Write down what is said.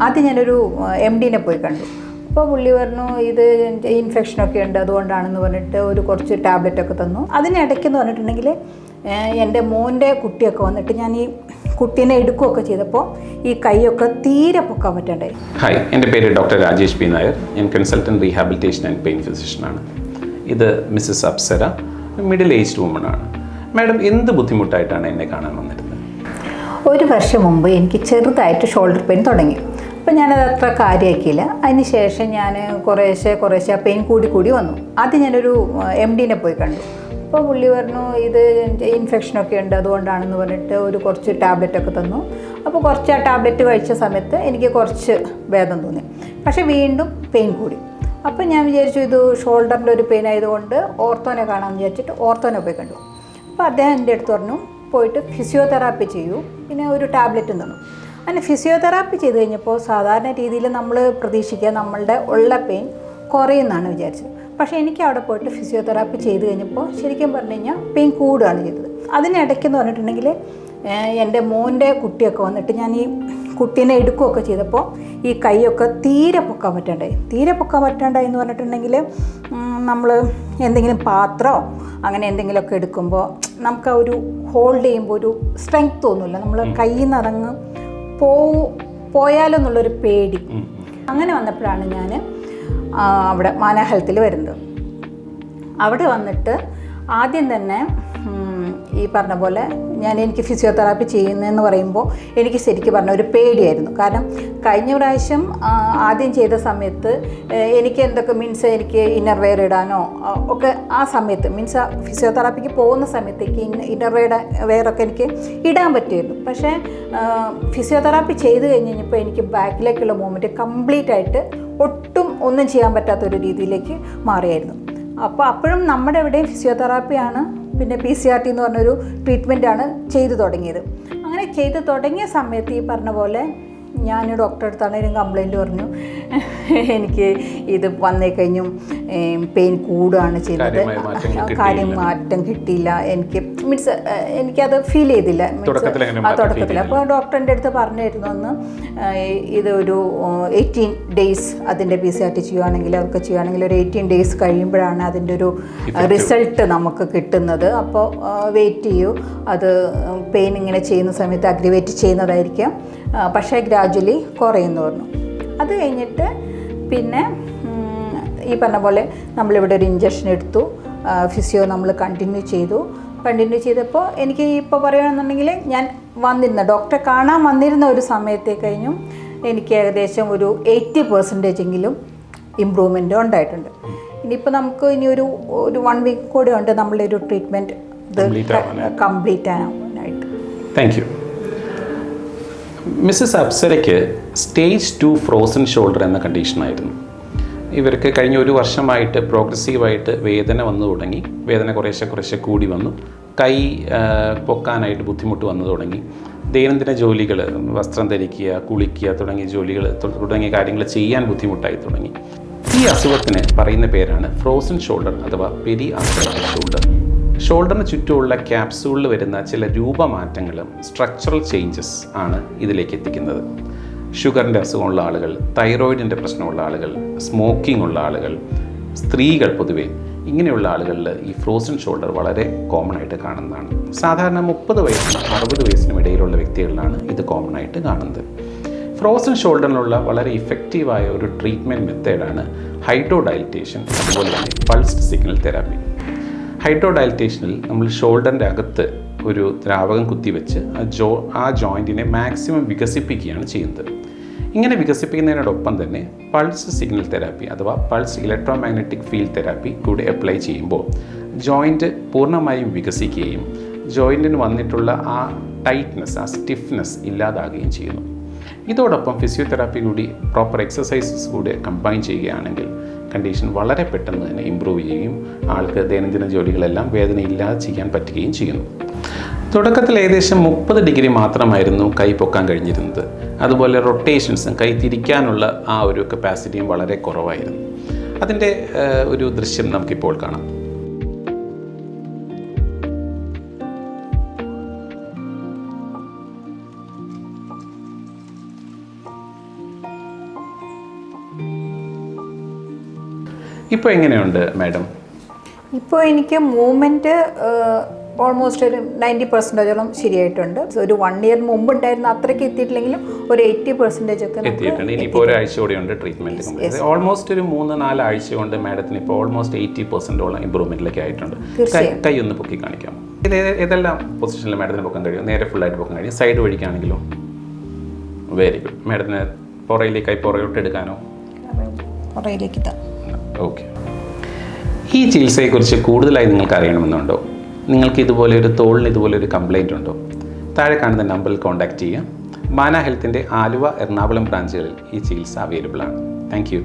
ആദ്യം ഞാനൊരു MD-നെ പോയി കണ്ടു. അപ്പോൾ പുള്ളി പറഞ്ഞു ഇത് ഇൻഫെക്ഷനൊക്കെ ഉണ്ട്, അതുകൊണ്ടാണെന്ന് പറഞ്ഞിട്ട് കുറച്ച് ടാബ്ലറ്റൊക്കെ തന്നു. അതിനിടയ്ക്കെന്ന് പറഞ്ഞിട്ടുണ്ടെങ്കിൽ എൻ്റെ മോൻ്റെ കുട്ടിയൊക്കെ വന്നിട്ട് ഞാൻ ഈ കുട്ടീനെ എടുക്കുകയൊക്കെ ചെയ്തപ്പോൾ ഈ കൈയൊക്കെ തീരെ പൊക്കാൻ പറ്റണ്ടായി. ഹായ്, എൻ്റെ പേര് ഡോക്ടർ രാജേഷ് പി നായർ. ഞാൻ കൺസൾട്ടൻറ്റ് റീഹാബിലിറ്റേഷൻ ആൻഡ് പെയിൻ ഫിസിഷ്യനാണ്. ഇത് മിസ്സസ് അപ്സര, മിഡിൽ ഏജ്ഡ് വുമണാണ്. മാഡം എന്ത് ബുദ്ധിമുട്ടായിട്ടാണ് എന്നെ കാണാൻ വന്നിരുന്നത്? ഒരു വർഷം മുമ്പ് എനിക്ക് ചെറുതായിട്ട് ഷോൾഡർ പെയിൻ തുടങ്ങി. അപ്പോൾ ഞാനത് അത്ര കാര്യമാക്കിയില്ല. അതിന് ശേഷം ഞാൻ കുറേശ്ശെ ആ പെയിൻ കൂടി വന്നു. ആദ്യം ഞാനൊരു MD-നെ പോയി കണ്ടു. അപ്പോൾ പുള്ളി പറഞ്ഞു ഇത് ഇൻഫെക്ഷനൊക്കെ ഉണ്ട്, അതുകൊണ്ടാണെന്ന് പറഞ്ഞിട്ട് കുറച്ച് ടാബ്ലറ്റൊക്കെ തന്നു. അപ്പോൾ കുറച്ച് ആ ടാബ്ലറ്റ് കഴിച്ച സമയത്ത് എനിക്ക് കുറച്ച് ഭേദം തോന്നി. പക്ഷേ വീണ്ടും പെയിൻ കൂടി. അപ്പോൾ ഞാൻ വിചാരിച്ചു ഇത് ഷോൾഡറിൻ്റെ ഒരു പെയിൻ ആയതുകൊണ്ട് ഓർത്തോനെ കാണാമെന്ന് വിചാരിച്ചിട്ട് ഓർത്തോനെ പോയി കണ്ടു. അപ്പോൾ അദ്ദേഹം എൻ്റെ അടുത്ത് പറഞ്ഞു പോയിട്ട് ഫിസിയോതെറാപ്പി ചെയ്യൂ, പിന്നെ ഒരു ടാബ്ലറ്റും തന്നു. അങ്ങനെ ഫിസിയോതെറാപ്പി ചെയ്ത് കഴിഞ്ഞപ്പോൾ സാധാരണ രീതിയിൽ നമ്മൾ പ്രതീക്ഷിക്കുക നമ്മളുടെ ഉള്ള പെയിൻ കുറയുമെന്നാണ് വിചാരിച്ചത്. പക്ഷേ എനിക്ക് അവിടെ പോയിട്ട് ഫിസിയോതെറാപ്പി ചെയ്ത് കഴിഞ്ഞപ്പോൾ ശരിക്കും പറഞ്ഞു കഴിഞ്ഞാൽ പെയിൻ കൂടുകയാണ് ചെയ്തത്. അതിനിടയ്ക്കെന്ന് പറഞ്ഞിട്ടുണ്ടെങ്കിൽ എൻ്റെ മോൻ്റെ കുട്ടിയൊക്കെ വന്നിട്ട് ഞാൻ ഈ കുട്ടീനെ എടുക്കുകയൊക്കെ ചെയ്തപ്പോൾ ഈ കൈയൊക്കെ തീരെ പൊക്കാൻ പറ്റണ്ടായി എന്ന് പറഞ്ഞിട്ടുണ്ടെങ്കിൽ നമ്മൾ എന്തെങ്കിലും പാത്രമോ അങ്ങനെ എന്തെങ്കിലുമൊക്കെ എടുക്കുമ്പോൾ നമുക്ക് ആ ഒരു ഹോൾഡ് ചെയ്യുമ്പോൾ ഒരു സ്ട്രെങ്ത് തോന്നില്ല, നമ്മൾ കയ്യിൽ നിന്ന് അതങ്ങ് പോയാലോ എന്നുള്ളൊരു പേടി. അങ്ങനെ വന്നപ്പോഴാണ് ഞാൻ അവിടെ മാന ഹെൽത്തിൽ വരുന്നത്. അവിടെ വന്നിട്ട് ആദ്യം തന്നെ ഈ പറഞ്ഞ പോലെ എനിക്ക് ഫിസിയോതെറാപ്പി ചെയ്യുന്നതെന്ന് പറയുമ്പോൾ എനിക്ക് ശരിക്കും പറഞ്ഞ ഒരു പേടിയായിരുന്നു. കാരണം കഴിഞ്ഞ പ്രാവശ്യം ആദ്യം ചെയ്ത സമയത്ത് എനിക്ക് എന്തൊക്കെ എനിക്ക് ഇന്നർ വെയർ ഇടാനോ ഒക്കെ ആ സമയത്ത് ഫിസിയോതെറാപ്പിക്ക് പോകുന്ന സമയത്തേക്ക് ഇന്നർ വെയറൊക്കെ എനിക്ക് ഇടാൻ പറ്റുമായിരുന്നു. പക്ഷേ ഫിസിയോതെറാപ്പി ചെയ്ത് കഴിഞ്ഞപ്പോൾ എനിക്ക് ബാക്കിലേക്കുള്ള മൂവ്മെൻറ്റ് കംപ്ലീറ്റ് ആയിട്ട് ഒട്ടും ഒന്നും ചെയ്യാൻ പറ്റാത്തൊരു രീതിയിലേക്ക് മാറിയായിരുന്നു. അപ്പോൾ അപ്പോഴും നമ്മുടെ എവിടെയും ഫിസിയോതെറാപ്പിയാണ്, പിന്നെ PCRT എന്ന് പറഞ്ഞൊരു ട്രീറ്റ്മെൻറ്റാണ് ചെയ്തു തുടങ്ങിയത്. അങ്ങനെ ചെയ്തു തുടങ്ങിയ സമയത്ത് ഈ പറഞ്ഞ പോലെ ഞാൻ ഡോക്ടറെ അടുത്താണെങ്കിലും കംപ്ലയിൻറ്റ് പറഞ്ഞു എനിക്ക് ഇത് വന്നേ കഴിഞ്ഞും പെയിൻ കൂടുകയാണ് ചെയ്തത്, കാര്യം മാറ്റം കിട്ടിയില്ല, എനിക്കത് ഫീൽ ചെയ്തില്ല തുടക്കത്തിൽ. അപ്പോൾ ഡോക്ടറിൻ്റെ അടുത്ത് പറഞ്ഞിരുന്നു ഒന്ന് ഇതൊരു 18 ഡേയ്സ് അതിൻ്റെ PCRT ചെയ്യുകയാണെങ്കിൽ അതൊക്കെ ചെയ്യുകയാണെങ്കിൽ ഒരു 18 ഡേയ്സ് കഴിയുമ്പോഴാണ് അതിൻ്റെ ഒരു റിസൾട്ട് നമുക്ക് കിട്ടുന്നത്. അപ്പോൾ വെയിറ്റ് ചെയ്യൂ, അത് പെയിൻ ഇങ്ങനെ ചെയ്യുന്ന സമയത്ത് അഗ്രിവേറ്റ് ചെയ്യുന്നതായിരിക്കും, പക്ഷേ ഗ്രാജ്വലി കുറയുമെന്ന് പറഞ്ഞു. അത് കഴിഞ്ഞിട്ട് പിന്നെ ഈ പറഞ്ഞ പോലെ നമ്മളിവിടെ ഒരു ഇഞ്ചക്ഷൻ എടുത്തു, ഫിസിയോ നമ്മൾ കണ്ടിന്യൂ ചെയ്തപ്പോൾ എനിക്ക് ഇപ്പോൾ പറയുകയാണെന്നുണ്ടെങ്കിൽ ഞാൻ ഡോക്ടറെ കാണാൻ വന്നിരുന്ന ഒരു സമയത്തെ കഴിഞ്ഞും എനിക്ക് ഏകദേശം ഒരു 80% ഇമ്പ്രൂവ്മെൻ്റ് ഉണ്ടായിട്ടുണ്ട്. ഇനിയിപ്പോൾ നമുക്ക് ഒരു 1 വീക്ക് കൂടെ ഉണ്ട് നമ്മളുടെ ഒരു ട്രീറ്റ്മെൻറ്റ് കംപ്ലീറ്റ് ആവാനായിട്ട്. Thank you. മിസ്സസ് അപ്സരയ്ക്ക് സ്റ്റേജ് 2 ഫ്രോസൺ ഷോൾഡർ എന്ന കണ്ടീഷനായിരുന്നു. ഇവർക്ക് കഴിഞ്ഞ ഒരു വർഷമായിട്ട് പ്രോഗ്രസീവായിട്ട് വേദന വന്നു തുടങ്ങി. വേദന കുറേശ്ശെ കൂടി വന്നു. കൈ പൊക്കാനായിട്ട് ബുദ്ധിമുട്ട് വന്നു തുടങ്ങി. ദൈനംദിന ജോലികൾ, വസ്ത്രം ധരിക്കുക, കുളിക്കുക തുടങ്ങിയ കാര്യങ്ങൾ ചെയ്യാൻ ബുദ്ധിമുട്ടായി തുടങ്ങി. ഈ അസുഖത്തിന് പറയുന്ന പേരാണ് ഫ്രോസൺ ഷോൾഡർ അഥവാ പെരി ആർത്രൈറ്റിസ് ഷോൾഡർ. ഷോൾഡറിന് ചുറ്റുമുള്ള ക്യാപ്സൂളിൽ വരുന്ന ചില രൂപമാറ്റങ്ങളും സ്ട്രക്ചറൽ ചേഞ്ചസ് ആണ് ഇതിലേക്ക് എത്തിക്കുന്നത്. ഷുഗറിൻ്റെ അസുഖമുള്ള ആളുകൾ, തൈറോയിഡിൻ്റെ പ്രശ്നമുള്ള ആളുകൾ, സ്മോക്കിംഗ് ഉള്ള ആളുകൾ, സ്ത്രീകൾ പൊതുവെ ഇങ്ങനെയുള്ള ആളുകളിൽ ഈ ഫ്രോസൺ ഷോൾഡർ വളരെ കോമൺ ആയിട്ട് കാണുന്നതാണ്. സാധാരണ 30 വയസ്സിനും 60 വയസ്സിനും ഇടയിലുള്ള വ്യക്തികളിലാണ് ഇത് കോമൺ ആയിട്ട് കാണുന്നത്. ഫ്രോസൺ ഷോൾഡറിനുള്ള വളരെ ഇഫക്റ്റീവായ ഒരു ട്രീറ്റ്മെൻറ്റ് മെത്തേഡാണ് ഹൈഡ്രോഡയലിറ്റേഷൻ, അതുപോലെ തന്നെ പൾസ്ഡ് സിഗ്നൽ തെറാപ്പി. ഹൈഡ്രോഡയലിറ്റേഷനിൽ നമ്മൾ ഷോൾഡറിൻ്റെ അകത്ത് ഒരു ദ്രാവകം കുത്തിവെച്ച് ആ ജോയിൻറ്റിനെ മാക്സിമം വികസിപ്പിക്കുകയാണ് ചെയ്യുന്നത്. ഇങ്ങനെ വികസിപ്പിക്കുന്നതിനോടൊപ്പം തന്നെ പൾസ് സിഗ്നൽ തെറാപ്പി അഥവാ പൾസ് ഇലക്ട്രോമാഗ്നറ്റിക് ഫീൽഡ് തെറാപ്പി കൂടി അപ്ലൈ ചെയ്യുമ്പോൾ ജോയിൻറ്റ് പൂർണ്ണമായും വികസിക്കുകയും ജോയിൻറ്റിന് വന്നിട്ടുള്ള ആ ടൈറ്റ്നെസ്, ആ സ്റ്റിഫ്നെസ് ഇല്ലാതാകുകയും ചെയ്യുന്നു. ഇതോടൊപ്പം ഫിസിയോതെറാപ്പി കൂടി പ്രോപ്പർ എക്സസൈസസ് കൂടി കമ്പൈൻ ചെയ്യുകയാണെങ്കിൽ കണ്ടീഷൻ വളരെ പെട്ടെന്ന് തന്നെ ഇമ്പ്രൂവ് ചെയ്യുകയും ആൾക്ക് ദൈനംദിന ജോലികളെല്ലാം വേദനയില്ലാതെ ചെയ്യാൻ പറ്റുകയും ചെയ്യുന്നു. തുടക്കത്തിൽ ഏകദേശം 30 ഡിഗ്രി മാത്രമായിരുന്നു കൈ പൊക്കാൻ കഴിഞ്ഞിരുന്നത്. അതുപോലെ റൊട്ടേഷൻസും കൈ തിരിക്കാനുള്ള ആ ഒരു കപ്പാസിറ്റിയും വളരെ കുറവായിരുന്നു. അതിൻ്റെ ഒരു ദൃശ്യം നമുക്കിപ്പോൾ കാണാം. ഇപ്പോൾ എങ്ങനെയുണ്ട് മാഡം? ഇപ്പോൾ എനിക്ക് മൂവ്മെൻറ്റ് ഓൾമോസ്റ്റ് ഒരു 90% ശരിയായിട്ടുണ്ട്. ഒരു 1 ഇയർ മുമ്പ് ഉണ്ടായിരുന്ന അത്രയ്ക്ക് എത്തിയിട്ടില്ലെങ്കിലും ഒരു 80% ഒക്കെ എത്തിയിട്ടുണ്ട്. ഇനിയിപ്പോൾ ഒരാഴ്ച കൂടെയുണ്ട് ട്രീറ്റ്മെൻറ്റ്. ഓൾമോസ്റ്റ് ഒരു 3-4 ആഴ്ച കൊണ്ട് മാഡത്തിന് ഇപ്പോൾ ഓൾമോസ്റ്റ് 80% ഇമ്പ്രൂവ്മെൻറ്റിലേക്ക് ആയിട്ടുണ്ട്. കൈ ഒന്ന് പൊക്കി കാണിക്കാം. ഇത് ഏതെല്ലാം പൊസിഷനിൽ മാഡത്തിന് പൊക്കാൻ കഴിയും? നേരെ ഫുള്ളായിട്ട് പൊക്കാൻ കഴിയും. സൈഡ് വഴിക്കാണെങ്കിലോ? Very good. മാഡത്തിന് പുറയിലേക്ക് കൈ പുറകോട്ട് എടുക്കാനോ? പുറയിലേക്ക്. ഓക്കെ. ഈ ചികിത്സയെക്കുറിച്ച് കൂടുതലായി നിങ്ങൾക്ക് അറിയണമെന്നുണ്ടോ? നിങ്ങൾക്ക് ഇതുപോലെ ഒരു തോളിന് ഇതുപോലെ ഒരു കംപ്ലയിൻ്റ് ഉണ്ടോ? താഴെ കാണുന്ന നമ്പറിൽ കോൺടാക്റ്റ് ചെയ്യുക. മാന ഹെൽത്തിൻ്റെ ആലുവ, എറണാകുളം ബ്രാഞ്ചുകളിൽ ഈ ചികിത്സ അവൈലബിൾ ആണ്. Thank you.